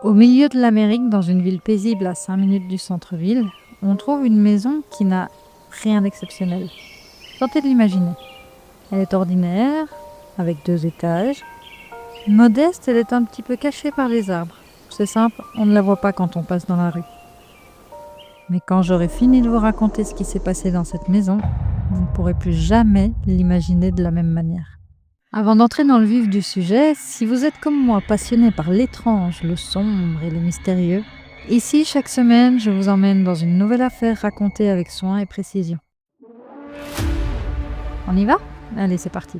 Au milieu de l'Amérique, dans une ville paisible à 5 minutes du centre-ville, on trouve une maison qui n'a rien d'exceptionnel. Tentez de l'imaginer. Elle est ordinaire, avec 2 étages. Modeste, elle est un petit peu cachée par les arbres. C'est simple, on ne la voit pas quand on passe dans la rue. Mais quand j'aurai fini de vous raconter ce qui s'est passé dans cette maison, vous ne pourrez plus jamais l'imaginer de la même manière. Avant d'entrer dans le vif du sujet, si vous êtes comme moi passionné par l'étrange, le sombre et le mystérieux, ici chaque semaine je vous emmène dans une nouvelle affaire racontée avec soin et précision. On y va ? Allez, c'est parti.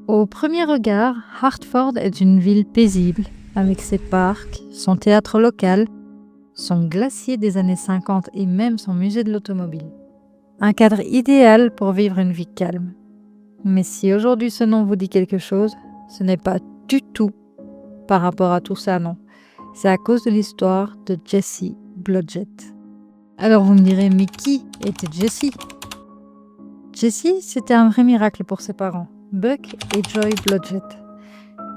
Au premier regard, Hartford est une ville paisible, avec ses parcs, son théâtre local, son glacier des années 50 et même son musée de l'automobile. Un cadre idéal pour vivre une vie calme. Mais si aujourd'hui ce nom vous dit quelque chose, ce n'est pas du tout par rapport à tout ça, non. C'est à cause de l'histoire de Jessie Blodgett. Alors vous me direz, mais qui était Jessie ? Jessie, c'était un vrai miracle pour ses parents, Buck et Joy Blodgett.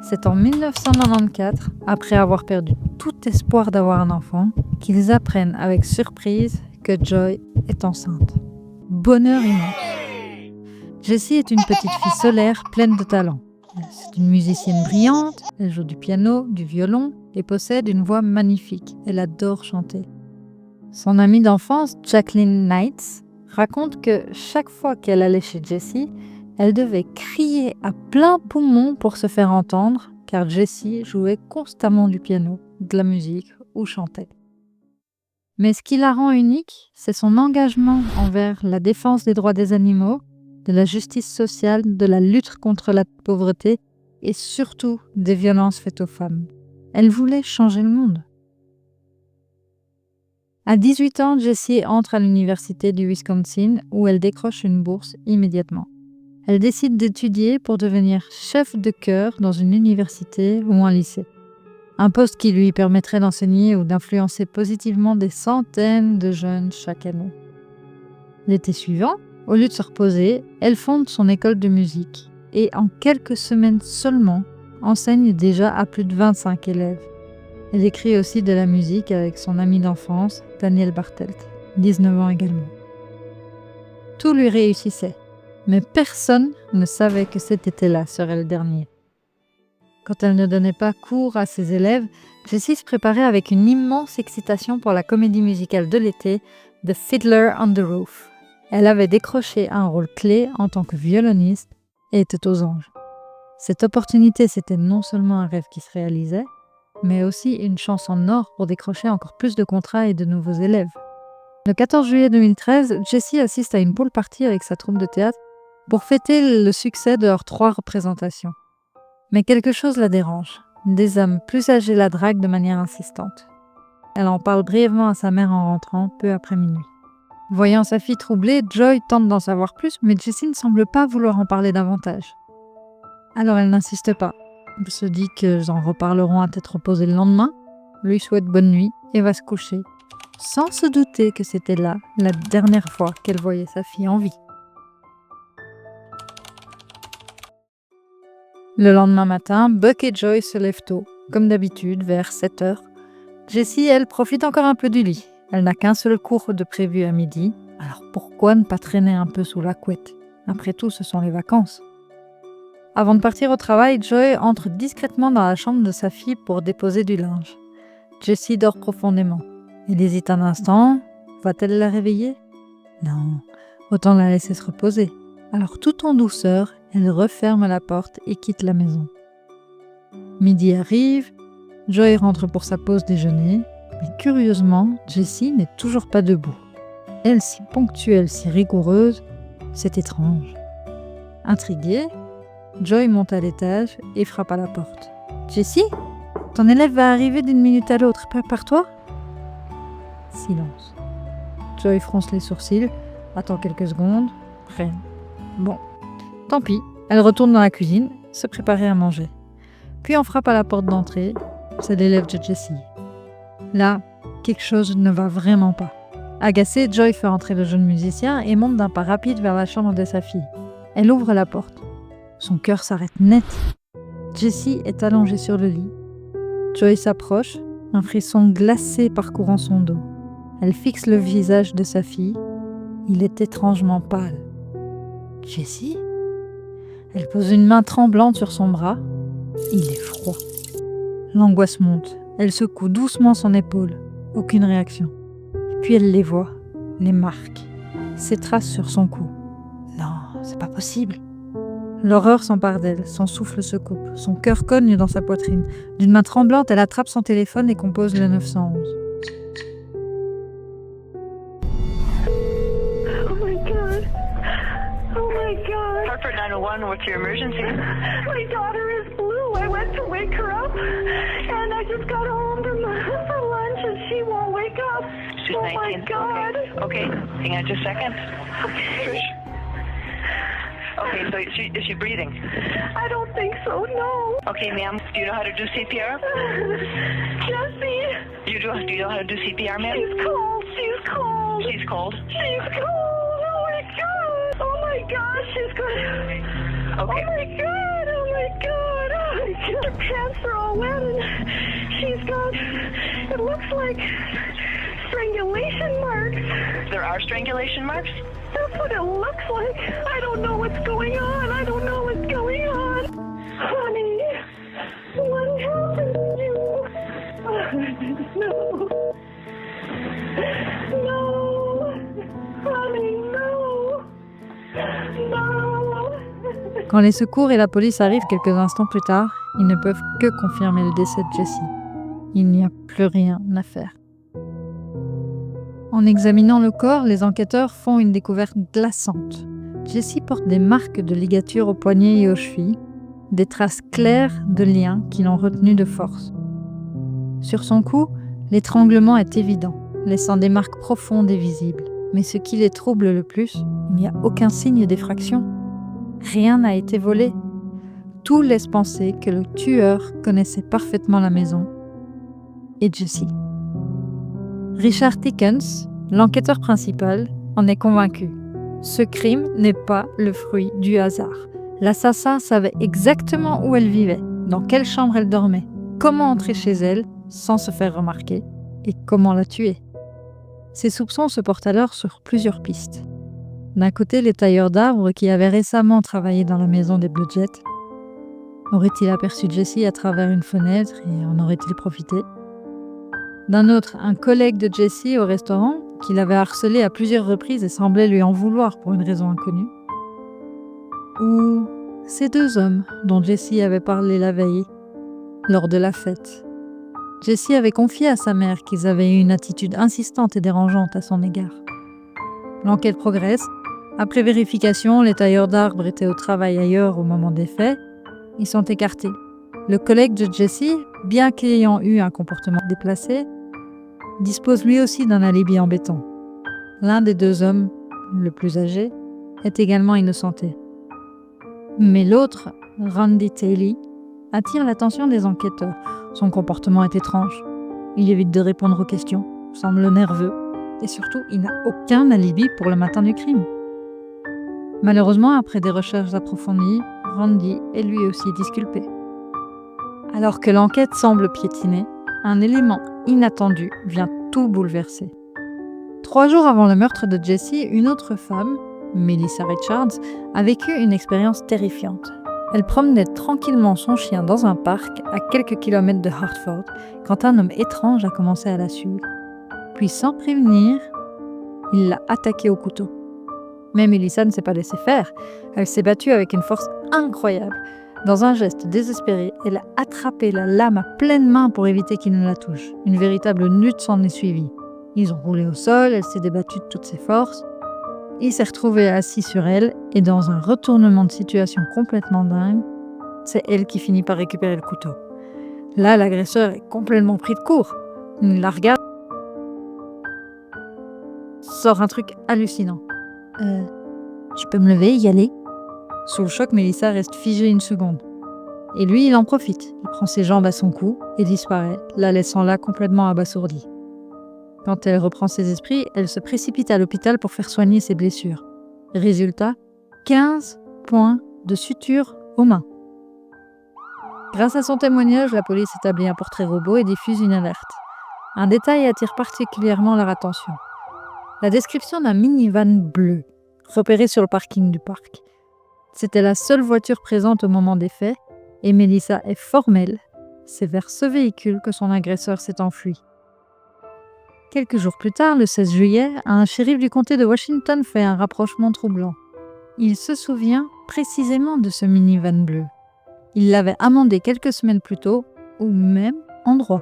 C'est en 1994, après avoir perdu tout espoir d'avoir un enfant, qu'ils apprennent avec surprise que Joy est enceinte. Bonheur immense. Jessie est une petite fille solaire pleine de talent. C'est une musicienne brillante, elle joue du piano, du violon et possède une voix magnifique. Elle adore chanter. Son amie d'enfance, Jacqueline Knights, raconte que chaque fois qu'elle allait chez Jessie, elle devait crier à plein poumon pour se faire entendre, car Jessie jouait constamment du piano, de la musique ou chantait. Mais ce qui la rend unique, c'est son engagement envers la défense des droits des animaux, de la justice sociale, de la lutte contre la pauvreté et surtout des violences faites aux femmes. Elle voulait changer le monde. À 18 ans, Jessie entre à l'université du Wisconsin où elle décroche une bourse immédiatement. Elle décide d'étudier pour devenir chef de chœur dans une université ou un lycée. Un poste qui lui permettrait d'enseigner ou d'influencer positivement des centaines de jeunes chaque année. L'été suivant, au lieu de se reposer, elle fonde son école de musique et en quelques semaines seulement, enseigne déjà à plus de 25 élèves. Elle écrit aussi de la musique avec son ami d'enfance, Daniel Bartelt, 19 ans également. Tout lui réussissait, mais personne ne savait que cet été-là serait le dernier. Quand elle ne donnait pas cours à ses élèves, Jessie se préparait avec une immense excitation pour la comédie musicale de l'été, The Fiddler on the Roof. Elle avait décroché un rôle clé en tant que violoniste et était aux anges. Cette opportunité, c'était non seulement un rêve qui se réalisait, mais aussi une chance en or pour décrocher encore plus de contrats et de nouveaux élèves. Le 14 juillet 2013, Jessie assiste à une pool party avec sa troupe de théâtre pour fêter le succès de leurs 3 représentations. Mais quelque chose la dérange. Des hommes plus âgés la draguent de manière insistante. Elle en parle brièvement à sa mère en rentrant, peu après minuit. Voyant sa fille troublée, Joy tente d'en savoir plus, mais Jessie ne semble pas vouloir en parler davantage. Alors elle n'insiste pas. Elle se dit qu'ils en reparleront à tête reposée le lendemain, lui souhaite bonne nuit et va se coucher, sans se douter que c'était là la dernière fois qu'elle voyait sa fille en vie. Le lendemain matin, Buck et Joy se lèvent tôt, comme d'habitude, vers 7 heures. Jessie, elle, profite encore un peu du lit. Elle n'a qu'un seul cours de prévu à midi, alors pourquoi ne pas traîner un peu sous la couette ? Après tout, ce sont les vacances. Avant de partir au travail, Joy entre discrètement dans la chambre de sa fille pour déposer du linge. Jessie dort profondément. Elle hésite un instant. Va-t-elle la réveiller ? Non, autant la laisser se reposer. Alors tout en douceur, elle referme la porte et quitte la maison. Midi arrive, Joy rentre pour sa pause déjeuner, mais curieusement, Jessie n'est toujours pas debout. Elle, si ponctuelle, si rigoureuse, c'est étrange. Intriguée, Joy monte à l'étage et frappe à la porte. « Jessie, ton élève va arriver d'une minute à l'autre, prépare-toi » Silence. Joy fronce les sourcils, attend quelques secondes, rien. Bon, tant pis, elle retourne dans la cuisine, se préparer à manger. Puis on frappe à la porte d'entrée, c'est l'élève de Jessie. Là, quelque chose ne va vraiment pas. Agacée, Joy fait entrer le jeune musicien et monte d'un pas rapide vers la chambre de sa fille. Elle ouvre la porte. Son cœur s'arrête net. Jessie est allongée sur le lit. Joy s'approche, un frisson glacé parcourant son dos. Elle fixe le visage de sa fille. Il est étrangement pâle. « Jessie ?» Elle pose une main tremblante sur son bras. Il est froid. L'angoisse monte. Elle secoue doucement son épaule. Aucune réaction. Puis elle les voit, les marques, ses traces sur son cou. Non, c'est pas possible. L'horreur s'empare d'elle, son souffle se coupe, son cœur cogne dans sa poitrine. D'une main tremblante, elle attrape son téléphone et compose le 911. Hartford 901, what's your emergency? My daughter is blue. I went to wake her up, and I just got home for lunch, and she won't wake up. She's 19. My God. Okay, hang on just a second. Okay. Okay, so is she breathing? I don't think so, no. Okay, ma'am, do you know how to do CPR? Jessie. Do you know how to do CPR, ma'am? She's cold. She's cold. She's cold? She's cold. Oh, my God. Oh, my God. She's good. Okay. Oh, my God. Oh, my God. Oh, my God. Her pants are all wet, and she's got, it looks like strangulation marks. There are strangulation marks? That's what it looks like. I don't know what's going on. I don't know what's going on. Honey, what happened to you? No. No. Honey, no. No. Quand les secours et la police arrivent quelques instants plus tard, ils ne peuvent que confirmer le décès de Jessie. Il n'y a plus rien à faire. En examinant le corps, les enquêteurs font une découverte glaçante. Jessie porte des marques de ligature aux poignets et aux chevilles, des traces claires de liens qui l'ont retenue de force. Sur son cou, l'étranglement est évident, laissant des marques profondes et visibles. Mais ce qui les trouble le plus, il n'y a aucun signe d'effraction. Rien n'a été volé. Tout laisse penser que le tueur connaissait parfaitement la maison et Jessie. Richard Tickens, l'enquêteur principal, en est convaincu. Ce crime n'est pas le fruit du hasard. L'assassin savait exactement où elle vivait, dans quelle chambre elle dormait, comment entrer chez elle sans se faire remarquer et comment la tuer. Ses soupçons se portent alors sur plusieurs pistes. D'un côté, les tailleurs d'arbres qui avaient récemment travaillé dans la maison des Blodgett. Aurait-il aperçu Jessie à travers une fenêtre et en aurait-il profité ? D'un autre, un collègue de Jessie au restaurant qui l'avait harcelé à plusieurs reprises et semblait lui en vouloir pour une raison inconnue. Ou ces deux hommes dont Jessie avait parlé la veille, lors de la fête. Jessie avait confié à sa mère qu'ils avaient eu une attitude insistante et dérangeante à son égard. L'enquête progresse. Après vérification, les tailleurs d'arbres étaient au travail ailleurs au moment des faits. Ils sont écartés. Le collègue de Jessie, bien qu'ayant eu un comportement déplacé, dispose lui aussi d'un alibi embêtant. L'un des deux hommes, le plus âgé, est également innocenté. Mais l'autre, Randy Taylor, attire l'attention des enquêteurs. Son comportement est étrange. Il évite de répondre aux questions, semble nerveux, et surtout, il n'a aucun alibi pour le matin du crime. Malheureusement, après des recherches approfondies, Randy est lui aussi disculpé. Alors que l'enquête semble piétiner, un élément inattendu vient tout bouleverser. 3 jours avant le meurtre de Jessie, une autre femme, Melissa Richards, a vécu une expérience terrifiante. Elle promenait tranquillement son chien dans un parc à quelques kilomètres de Hartford quand un homme étrange a commencé à la suivre. Puis sans prévenir, il l'a attaquée au couteau. Mais Melissa ne s'est pas laissée faire. Elle s'est battue avec une force incroyable. Dans un geste désespéré, elle a attrapé la lame à pleine main pour éviter qu'il ne la touche. Une véritable lutte s'en est suivie. Ils ont roulé au sol, elle s'est débattue de toutes ses forces. Il s'est retrouvé assis sur elle et dans un retournement de situation complètement dingue, c'est elle qui finit par récupérer le couteau. Là, l'agresseur est complètement pris de court. Il la regarde, sort un truc hallucinant. Je peux me lever, y aller ? Sous le choc, Melissa reste figée une seconde. Et lui, il en profite. Il prend ses jambes à son cou et disparaît, la laissant là complètement abasourdie. Quand elle reprend ses esprits, elle se précipite à l'hôpital pour faire soigner ses blessures. Résultat, 15 points de suture aux mains. Grâce à son témoignage, la police établit un portrait robot et diffuse une alerte. Un détail attire particulièrement leur attention. La description d'un minivan bleu, repéré sur le parking du parc. C'était la seule voiture présente au moment des faits, et Melissa est formelle. C'est vers ce véhicule que son agresseur s'est enfui. Quelques jours plus tard, le 16 juillet, un shérif du comté de Washington fait un rapprochement troublant. Il se souvient précisément de ce minivan bleu. Il l'avait amendé quelques semaines plus tôt, au même endroit.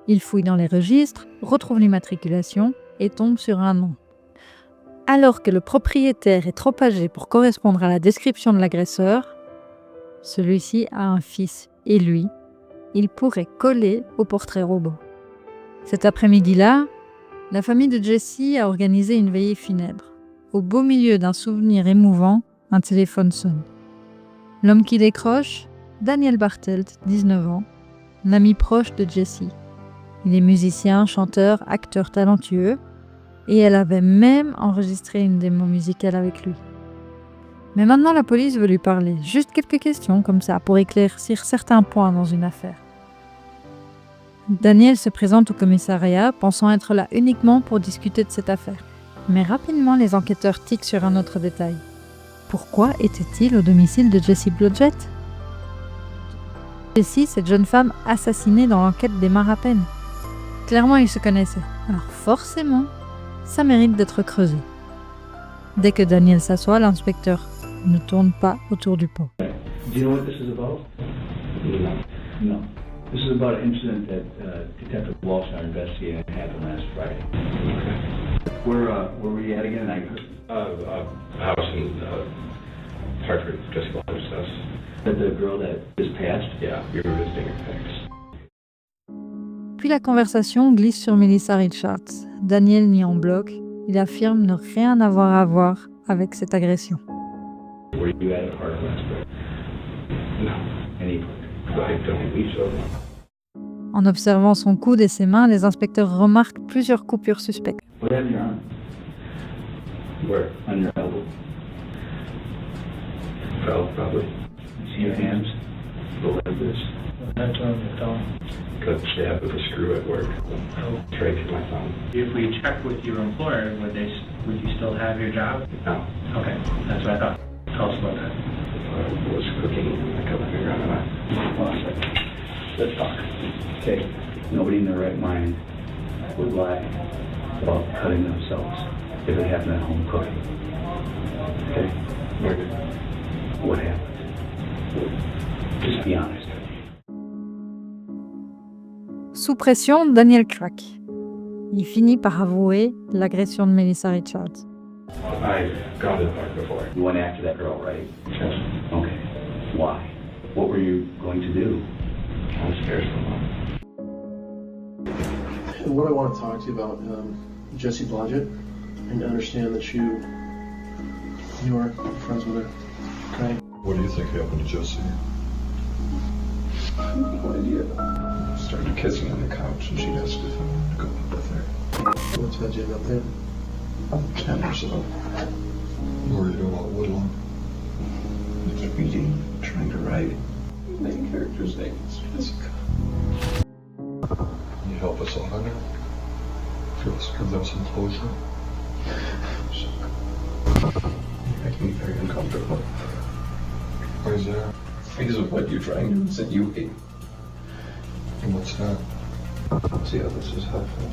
Il fouille dans les registres, retrouve l'immatriculation et tombe sur un nom. Alors que le propriétaire est trop âgé pour correspondre à la description de l'agresseur, celui-ci a un fils et lui, il pourrait coller au portrait robot. Cet après-midi-là, la famille de Jessie a organisé une veillée funèbre. Au beau milieu d'un souvenir émouvant, un téléphone sonne. L'homme qui décroche, Daniel Bartelt, 19 ans, l'ami proche de Jessie. Il est musicien, chanteur, acteur talentueux, et elle avait même enregistré une démo musicale avec lui. Mais maintenant, la police veut lui parler. Juste quelques questions comme ça, pour éclaircir certains points dans une affaire. Daniel se présente au commissariat, pensant être là uniquement pour discuter de cette affaire. Mais rapidement, les enquêteurs tiquent sur un autre détail. Pourquoi était-il au domicile de Jessie Blodgett ? Jessie, cette jeune femme assassinée dans l'enquête des Marapens. Clairement, ils se connaissaient. Alors forcément, ça mérite d'être creusé. Dès que Daniel s'assoit, l'inspecteur ne tourne pas autour du pot. Do you know what this is about? No. This is about an incident that Detective Walsh and I are investigating that happened last Friday. Okay. Where were you at again? House in Hartford, Jesse Walsh's house. The girl that just passed? Yeah, we were visiting her parents. Puis la conversation glisse sur Melissa Richards. Daniel nie en bloc. Il affirme ne rien avoir à voir avec cette agression. Were you at a party last Friday? No. Any I don't believe so. En observant son coude et ses mains, les inspecteurs remarquent plusieurs coupures suspectes. What have you on? Where? On your elbow? Fell, probably. See your hands? Go like this. That's on your thumb. Got stabbed with a screw at work. Straight through my thumb. If we check with your employer, would you still have your job? No. Okay, that's what I thought. Tell us about that. I was cooking and I cut my finger on the knife. Hold on a second. Let's talk. Okay. Nobody in their right mind would lie about cutting themselves if it happened at home cooking. Okay? Okay. What happened? Just be honest. Sous pression, Daniel craque. Il finit par avouer l'agression de Melissa Richards. I've gone to the park before. You went after that girl, right? Yes. Okay. Why? What were you going to do? I was scared for mom. And what I want to talk to you about, Jessie Blodgett, and to understand that you are friends with her, okay? What do you think happened to Jessie? I have no idea. Started kissing on the couch and she asked if I wanted to go up with her. What time did you end up there? 10 or so. Were you about Woodlawn? I was reading, trying to write. The main character's name is Jessica. Can you help us out on her? Give them some closure? You're making me very uncomfortable. Why is that? Because of what you're trying to insinuate. And what's that? See how this is helpful.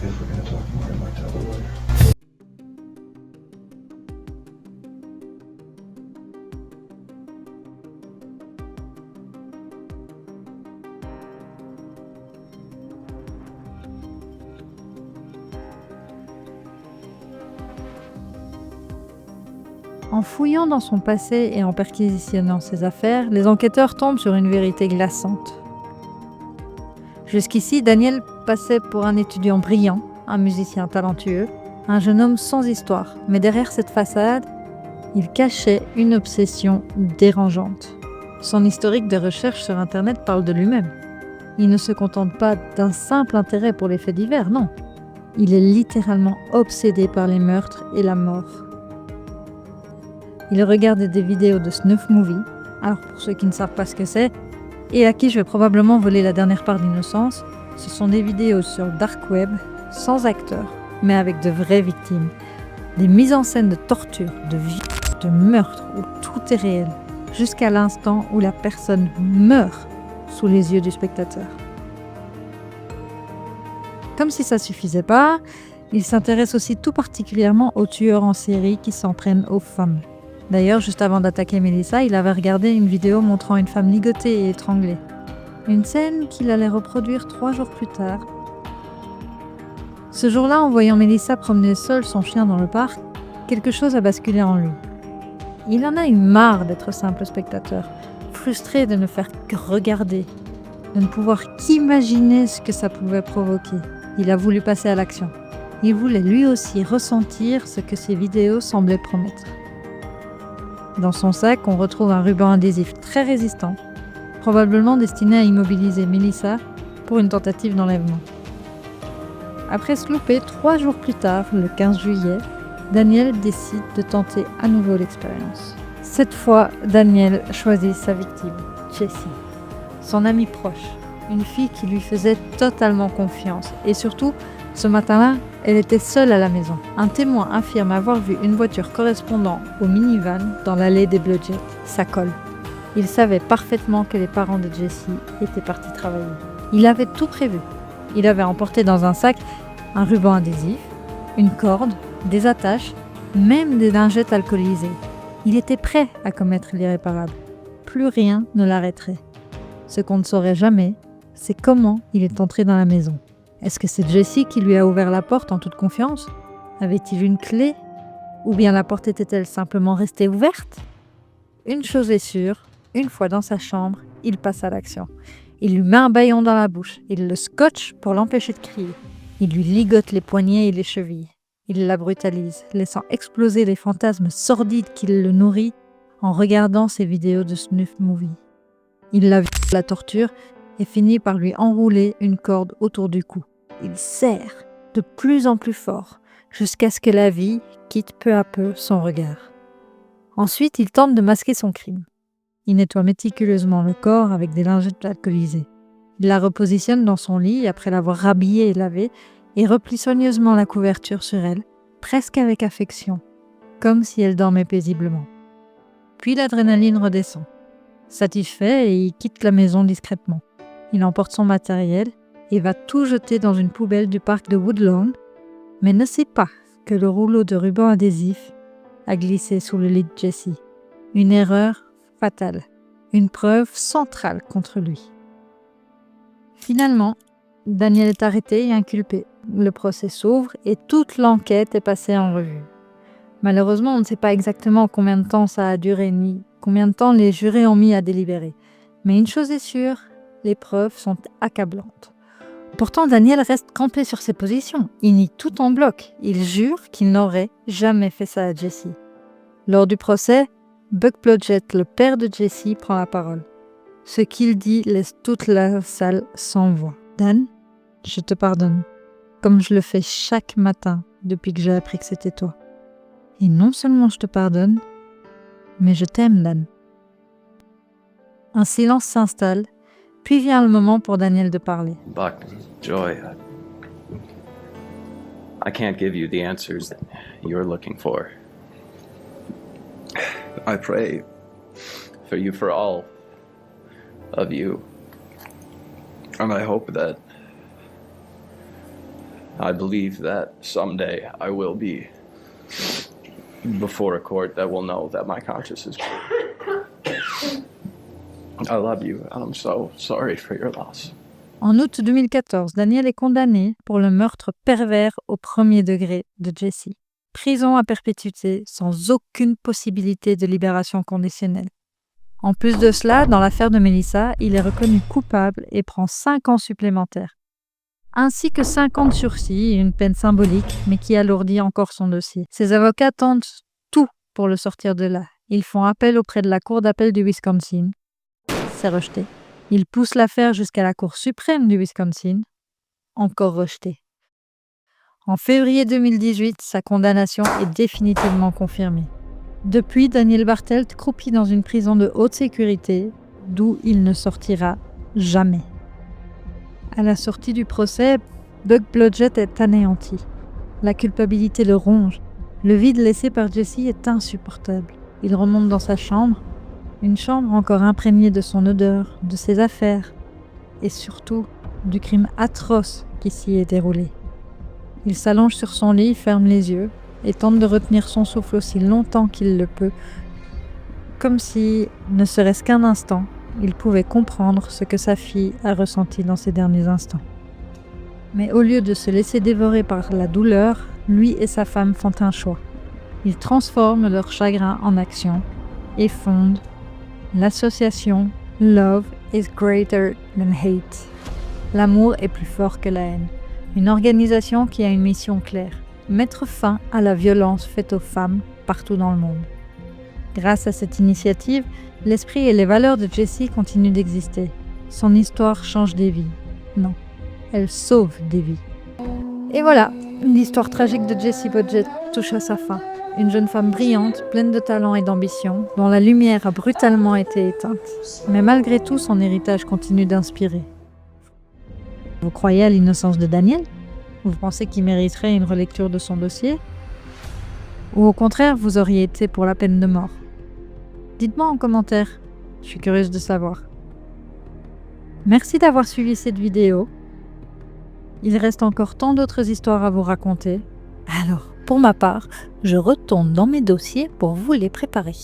If we're going to talk more, I'd like to have a lawyer. En fouillant dans son passé et en perquisitionnant ses affaires, les enquêteurs tombent sur une vérité glaçante. Jusqu'ici, Daniel passait pour un étudiant brillant, un musicien talentueux, un jeune homme sans histoire. Mais derrière cette façade, il cachait une obsession dérangeante. Son historique de recherche sur Internet parle de lui-même. Il ne se contente pas d'un simple intérêt pour les faits divers, non. Il est littéralement obsédé par les meurtres et la mort. Il regarde des vidéos de snuff movie. Alors pour ceux qui ne savent pas ce que c'est et à qui je vais probablement voler la dernière part d'innocence, ce sont des vidéos sur le dark web, sans acteurs, mais avec de vraies victimes. Des mises en scène de torture, de viol, de meurtre, où tout est réel, jusqu'à l'instant où la personne meurt sous les yeux du spectateur. Comme si ça suffisait pas, il s'intéresse aussi tout particulièrement aux tueurs en série qui s'en prennent aux femmes. D'ailleurs, juste avant d'attaquer Melissa, il avait regardé une vidéo montrant une femme ligotée et étranglée. Une scène qu'il allait reproduire 3 jours plus tard. Ce jour-là, en voyant Melissa promener seule son chien dans le parc, quelque chose a basculé en lui. Il en a eu marre d'être simple spectateur, frustré de ne faire que regarder, de ne pouvoir qu'imaginer ce que ça pouvait provoquer. Il a voulu passer à l'action. Il voulait lui aussi ressentir ce que ces vidéos semblaient promettre. Dans son sac, on retrouve un ruban adhésif très résistant, probablement destiné à immobiliser Melissa pour une tentative d'enlèvement. Après se louper 3 jours plus tard, le 15 juillet, Daniel décide de tenter à nouveau l'expérience. Cette fois, Daniel choisit sa victime, Jessie, son amie proche, une fille qui lui faisait totalement confiance. Et surtout, ce matin-là, elle était seule à la maison. Un témoin affirme avoir vu une voiture correspondant au minivan dans l'allée des Blodgett. Ça colle. Il savait parfaitement que les parents de Jessie étaient partis travailler. Il avait tout prévu. Il avait emporté dans un sac un ruban adhésif, une corde, des attaches, même des lingettes alcoolisées. Il était prêt à commettre l'irréparable. Plus rien ne l'arrêterait. Ce qu'on ne saurait jamais, c'est comment il est entré dans la maison. Est-ce que c'est Jessie qui lui a ouvert la porte en toute confiance? Avait-il une clé? Ou bien la porte était-elle simplement restée ouverte? Une chose est sûre, une fois dans sa chambre, il passe à l'action. Il lui met un bâillon dans la bouche, il le scotche pour l'empêcher de crier. Il lui ligote les poignets et les chevilles. Il la brutalise, laissant exploser les fantasmes sordides qui le nourrissent en regardant ses vidéos de snuff movie. Il la viole, la torture et finit par lui enrouler une corde autour du cou. Il serre de plus en plus fort jusqu'à ce que la vie quitte peu à peu son regard. Ensuite, il tente de masquer son crime. Il nettoie méticuleusement le corps avec des lingettes alcoolisées. Il la repositionne dans son lit après l'avoir rhabillée et lavée et replie soigneusement la couverture sur elle, presque avec affection, comme si elle dormait paisiblement. Puis l'adrénaline redescend. Satisfait, il quitte la maison discrètement. Il emporte son matériel et va tout jeter dans une poubelle du parc de Woodlawn, mais ne sait pas que le rouleau de ruban adhésif a glissé sous le lit de Jessie. Une erreur fatale, une preuve centrale contre lui. Finalement, Daniel est arrêté et inculpé. Le procès s'ouvre et toute l'enquête est passée en revue. Malheureusement, on ne sait pas exactement combien de temps ça a duré ni combien de temps les jurés ont mis à délibérer. Mais une chose est sûre, les preuves sont accablantes. Pourtant, Daniel reste campé sur ses positions. Il nie tout en bloc. Il jure qu'il n'aurait jamais fait ça à Jessie. Lors du procès, Buck Blodgett, le père de Jessie, prend la parole. Ce qu'il dit laisse toute la salle sans voix. « Dan, je te pardonne, comme je le fais chaque matin depuis que j'ai appris que c'était toi. Et non seulement je te pardonne, mais je t'aime, Dan. » Un silence s'installe, puis vient le moment pour Daniel de parler. Buck, Joy, I can't give you the answers that you're looking for. I pray for you, for all of you. And I hope that, I believe that someday I will be before a court that will know that my conscience is clear. I love you, and I'm so sorry for your loss. En août 2014, Daniel est condamné pour le meurtre pervers au premier degré de Jessie. Prison à perpétuité, sans aucune possibilité de libération conditionnelle. En plus de cela, dans l'affaire de Melissa, il est reconnu coupable et prend 5 ans supplémentaires. Ainsi que 5 ans de sursis, une peine symbolique, mais qui alourdit encore son dossier. Ses avocats tentent tout pour le sortir de là. Ils font appel auprès de la Cour d'appel du Wisconsin. C'est rejeté. Ils poussent l'affaire jusqu'à la Cour suprême du Wisconsin. Encore rejeté. En février 2018, sa condamnation est définitivement confirmée. Depuis, Daniel Bartelt croupit dans une prison de haute sécurité, d'où il ne sortira jamais. À la sortie du procès, Buck Blodgett est anéanti. La culpabilité le ronge. Le vide laissé par Jesse est insupportable. Il remonte dans sa chambre, une chambre encore imprégnée de son odeur, de ses affaires, et surtout du crime atroce qui s'y est déroulé. Il s'allonge sur son lit, ferme les yeux et tente de retenir son souffle aussi longtemps qu'il le peut, comme si, ne serait-ce qu'un instant, il pouvait comprendre ce que sa fille a ressenti dans ces derniers instants. Mais au lieu de se laisser dévorer par la douleur, lui et sa femme font un choix. Ils transforment leur chagrin en action et fondent l'association Love is Greater Than Hate. L'amour est plus fort que la haine. Une organisation qui a une mission claire: mettre fin à la violence faite aux femmes partout dans le monde. Grâce à cette initiative, l'esprit et les valeurs de Jesse continuent d'exister. Son histoire change des vies. Non, elle sauve des vies. Et voilà, l'histoire tragique de Jessie Blodgett touche à sa fin. Une jeune femme brillante, pleine de talent et d'ambition, dont la lumière a brutalement été éteinte. Mais malgré tout, son héritage continue d'inspirer. Vous croyez à l'innocence de Daniel? Vous pensez qu'il mériterait une relecture de son dossier? Ou au contraire, vous auriez été pour la peine de mort? Dites-moi en commentaire, je suis curieuse de savoir. Merci d'avoir suivi cette vidéo. Il reste encore tant d'autres histoires à vous raconter. Alors, pour ma part, je retourne dans mes dossiers pour vous les préparer.